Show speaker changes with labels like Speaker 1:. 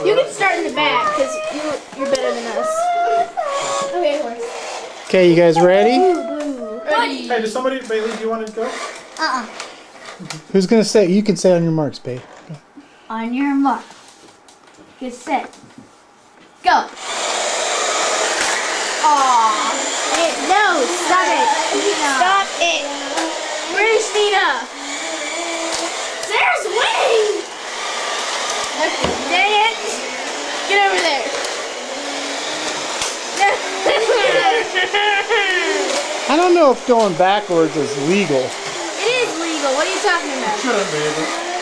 Speaker 1: You can start in the back because you're better than us. Okay, horse.
Speaker 2: Okay, you guys ready?
Speaker 1: Ready.
Speaker 3: Hey, does somebody, Bailey, do you want to go?
Speaker 2: Who's gonna say? You can say on your marks, babe.
Speaker 4: On your mark. Get set. Go.
Speaker 1: Aw. No, stop it. Stop it. Where's Nina? Sarah's winning. Dang it. Get over there.
Speaker 2: I don't know if going backwards is legal.
Speaker 1: It is legal. What are you talking about?
Speaker 3: Shut up, baby.